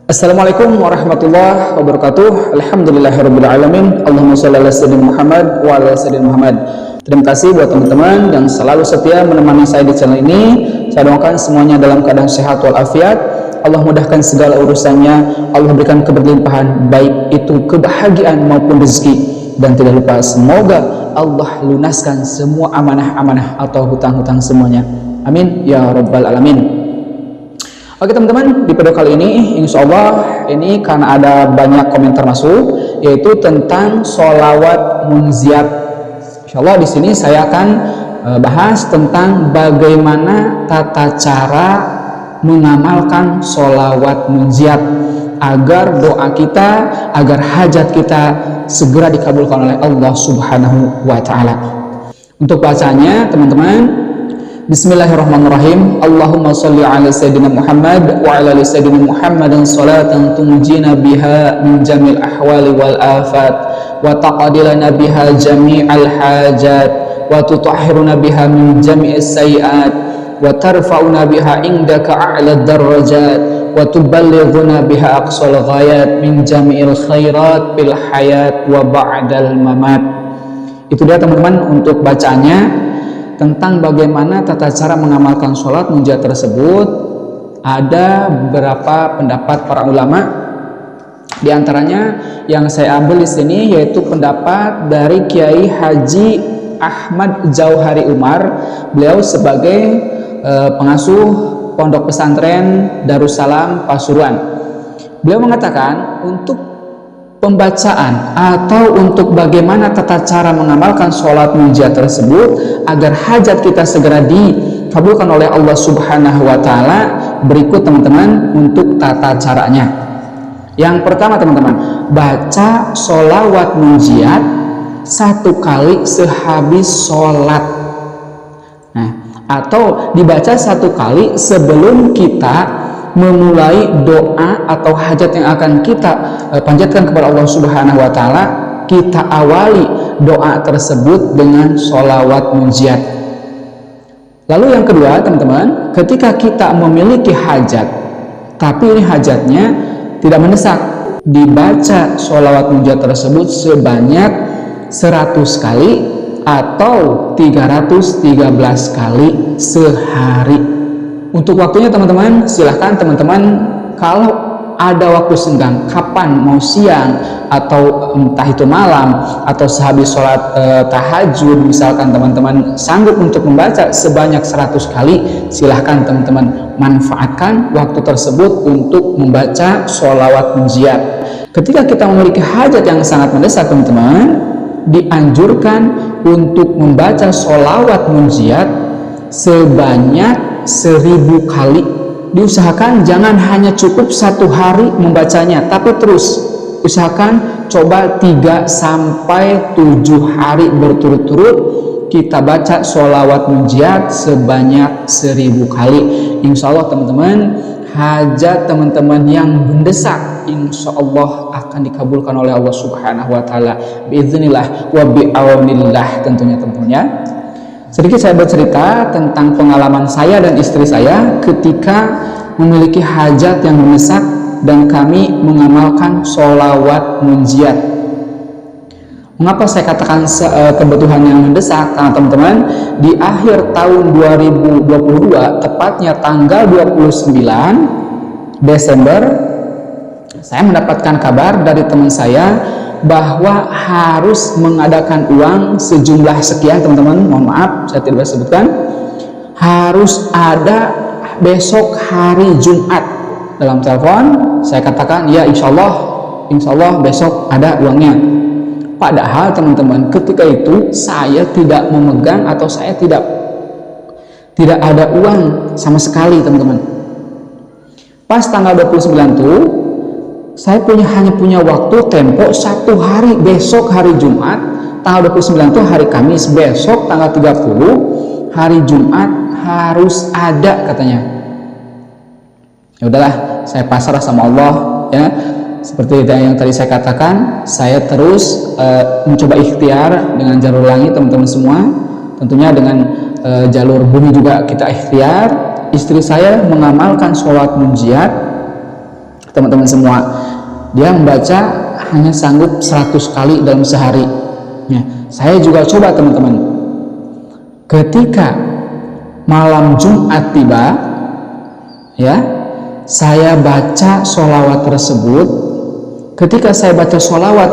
Assalamualaikum warahmatullahi wabarakatuh. Alhamdulillahirrabbilalamin. Allahumma sholli ala sayyidina Muhammad wa ala sayyidina Muhammad. Terima kasih buat teman-teman yang selalu setia menemani saya di channel ini. Saya doakan semuanya dalam keadaan sehat walafiat. Allah mudahkan segala urusannya. Allah berikan keberlimpahan, baik itu kebahagiaan maupun rezeki. Dan tidak lupa semoga Allah lunaskan semua amanah-amanah atau hutang-hutang semuanya. Amin ya rabbal alamin. Oke teman-teman, di video kali ini insya Allah ini karena ada banyak komentar masuk, yaitu tentang sholawat munjiat. Insya Allah di sini saya akan bahas tentang bagaimana tata cara mengamalkan sholawat munjiat agar doa kita, agar hajat kita segera dikabulkan oleh Allah Subhanahu wa Ta'ala. Untuk bacanya teman-teman, Bismillahirrahmanirrahim. Allahumma sholli ala sayyidina Muhammad wa ala ali sayyidina Muhammadin salatan tunjina biha min jamil ahwali wal afat wa taqadilana biha jami'al hajat wa tutahhiruna biha min jami'is sayiat wa tarfa'una biha indaka a'la darajat wa tuballighuna biha aqsal ghayat min jami'il khairat bil hayat wa ba'dal mamat. Itu dia teman-teman untuk bacanya. Tentang bagaimana tata cara mengamalkan sholat munjiat tersebut, ada beberapa pendapat para ulama. Di antaranya yang saya ambil di sini yaitu pendapat dari Kiai Haji Ahmad Jauhari Umar. Beliau sebagai pengasuh Pondok Pesantren Darussalam Pasuruan. Beliau mengatakan untuk pembacaan atau untuk bagaimana tata cara mengamalkan sholat munjiat tersebut agar hajat kita segera dikabulkan oleh Allah Subhanahu wa Ta'ala, berikut teman-teman untuk tata caranya. Yang pertama teman-teman, baca sholawat munjiat satu kali sehabis sholat, atau dibaca satu kali sebelum kita memulai doa atau hajat yang akan kita panjatkan kepada Allah Subhanahu wa Ta'ala. Kita awali doa tersebut dengan sholawat munjiat. Lalu yang kedua teman-teman, ketika kita memiliki hajat tapi ini hajatnya tidak mendesak, dibaca sholawat munjiat tersebut sebanyak 100 kali atau 313 kali sehari. Untuk waktunya teman-teman, silahkan teman-teman kalau ada waktu senggang, kapan mau siang atau entah itu malam atau sehabis sholat tahajud, misalkan teman-teman sanggup untuk membaca sebanyak 100 kali, silahkan teman-teman manfaatkan waktu tersebut untuk membaca sholawat munjiat. Ketika kita memiliki hajat yang sangat mendesak teman-teman, dianjurkan untuk membaca sholawat munjiat sebanyak 1000 kali. Diusahakan jangan hanya cukup satu hari membacanya, tapi terus usahakan coba 3 sampai 7 hari berturut-turut kita baca sholawat munjiat sebanyak 1000 kali. Insya Allah teman-teman, hajat teman-teman yang mendesak insya Allah akan dikabulkan oleh Allah Subhanahu wa Ta'ala biiznillah wa bi'aunillah tentunya teman-teman ya. Sedikit saya bercerita tentang pengalaman saya dan istri saya ketika memiliki hajat yang mendesak dan kami mengamalkan sholawat munjiat. Mengapa saya katakan kebutuhan yang mendesak? Karena teman-teman, di akhir tahun 2022, tepatnya tanggal 29 Desember, saya mendapatkan kabar dari teman saya bahwa harus mengadakan uang sejumlah sekian teman-teman, mohon maaf saya tidak bisa sebutkan, harus ada besok hari Jumat. Dalam telepon saya katakan ya insya Allah besok ada uangnya. Padahal teman-teman ketika itu saya tidak memegang atau saya tidak ada uang sama sekali teman-teman. Pas tanggal 29 tuh saya hanya punya waktu tempo 1 hari, besok hari Jumat tanggal 29 itu hari Kamis, besok tanggal 30 hari Jumat harus ada katanya. Ya udahlah, saya pasrah sama Allah ya. Seperti yang tadi saya katakan, saya terus mencoba ikhtiar dengan jalur langit teman-teman semua. Tentunya dengan jalur bumi juga kita ikhtiar. Istri saya mengamalkan sholat munjiat teman-teman semua. Dia membaca hanya sanggup 100 kali dalam sehari. Ya, saya juga coba teman-teman. Ketika malam Jumat tiba, ya, saya baca sholawat tersebut. Ketika saya baca sholawat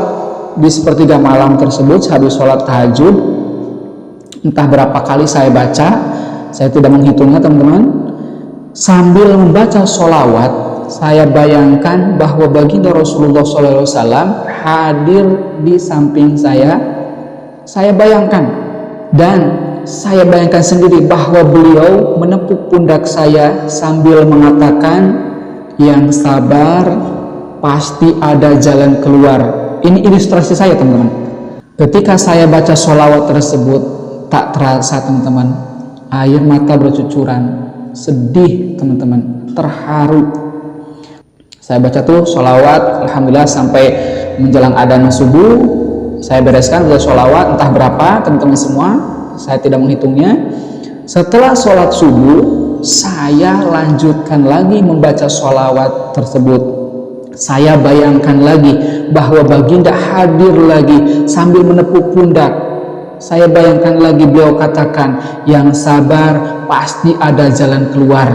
di sepertiga malam tersebut, habis sholat tahajud, entah berapa kali saya baca, saya tidak menghitungnya teman-teman. Sambil membaca sholawat, saya bayangkan bahwa baginda Rasulullah SAW hadir di samping saya. Saya bayangkan, dan saya bayangkan sendiri bahwa beliau menepuk pundak saya sambil mengatakan, yang sabar pasti ada jalan keluar. Ini ilustrasi saya teman-teman. Ketika saya baca sholawat tersebut, tak terasa teman-teman, air mata bercucuran, sedih teman-teman, terharu. Saya baca tuh sholawat, alhamdulillah sampai menjelang adzan subuh. Saya bereskan baca sholawat entah berapa teman-teman semua, saya tidak menghitungnya. Setelah sholat subuh, saya lanjutkan lagi membaca sholawat tersebut. Saya bayangkan lagi bahwa baginda hadir lagi sambil menepuk pundak. Saya bayangkan lagi beliau katakan, yang sabar pasti ada jalan keluar.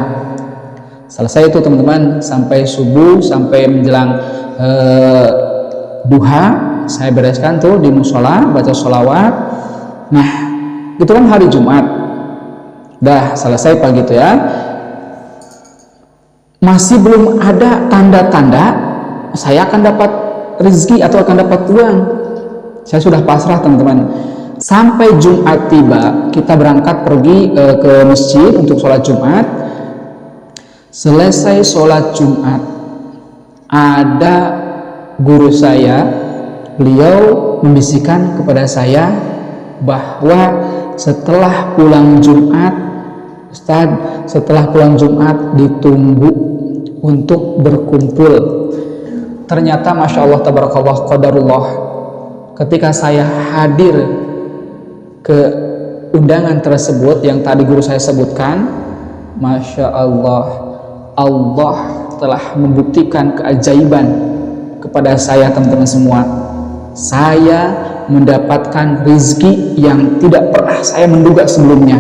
Selesai itu teman-teman, sampai subuh, sampai menjelang duha, saya bereskan tuh di musola, baca sholawat. Nah, itu kan hari Jumat. Dah selesai pagi itu ya. Masih belum ada tanda-tanda saya akan dapat rezeki atau akan dapat uang. Saya sudah pasrah teman-teman. Sampai Jumat tiba, kita berangkat pergi ke masjid untuk sholat Jumat. Selesai sholat Jumat, ada guru saya, beliau membisikkan kepada saya bahwa setelah pulang Jumat, Ustaz, setelah pulang Jumat ditunggu untuk berkumpul. Ternyata Masya Allah tabarakallah qadarullah, ketika saya hadir ke undangan tersebut yang tadi guru saya sebutkan, Masya Allah, Allah telah membuktikan keajaiban kepada saya teman-teman semua. Saya mendapatkan rezeki yang tidak pernah saya menduga sebelumnya.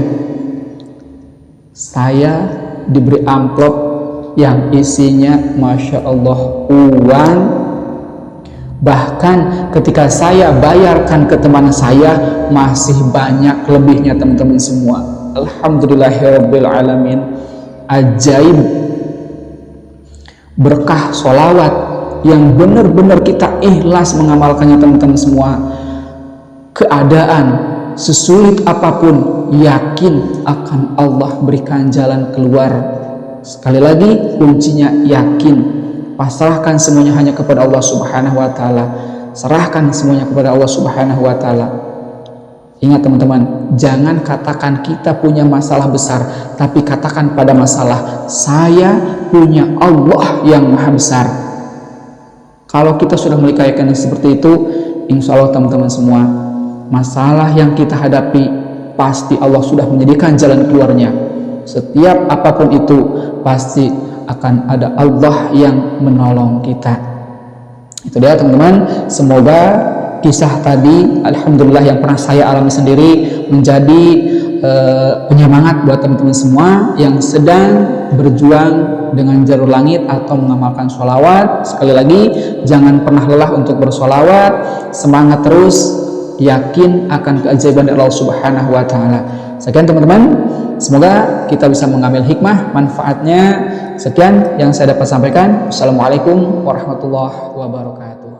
Saya diberi amplop yang isinya Masya Allah uang. Bahkan ketika saya bayarkan ke teman saya, masih banyak lebihnya teman-teman semua. Alhamdulillahirabbil alamin. Ajaib berkah sholawat yang benar-benar kita ikhlas mengamalkannya teman-teman semua. Keadaan sesulit apapun, yakin akan Allah berikan jalan keluar. Sekali lagi kuncinya yakin. Pasrahkan semuanya hanya kepada Allah Subhanahu wa taala. Serahkan semuanya kepada Allah Subhanahu wa taala. Ingat teman-teman, jangan katakan kita punya masalah besar, tapi katakan pada masalah, saya punya Allah yang maha besar. Kalau kita sudah melikakan seperti itu, insya Allah teman-teman semua, masalah yang kita hadapi pasti Allah sudah menyediakan jalan keluarnya. Setiap apapun itu pasti akan ada Allah yang menolong kita. Itu dia teman-teman. Semoga kisah tadi, alhamdulillah, yang pernah saya alami sendiri menjadi penyemangat buat teman-teman semua yang sedang berjuang dengan jalur langit atau mengamalkan sholawat. Sekali lagi, jangan pernah lelah untuk bersolawat. Semangat terus, yakin akan keajaiban dari Allah Subhanahu wa taala. Sekian teman-teman, semoga kita bisa mengambil hikmah manfaatnya. Sekian yang saya dapat sampaikan. Assalamualaikum warahmatullahi wabarakatuh.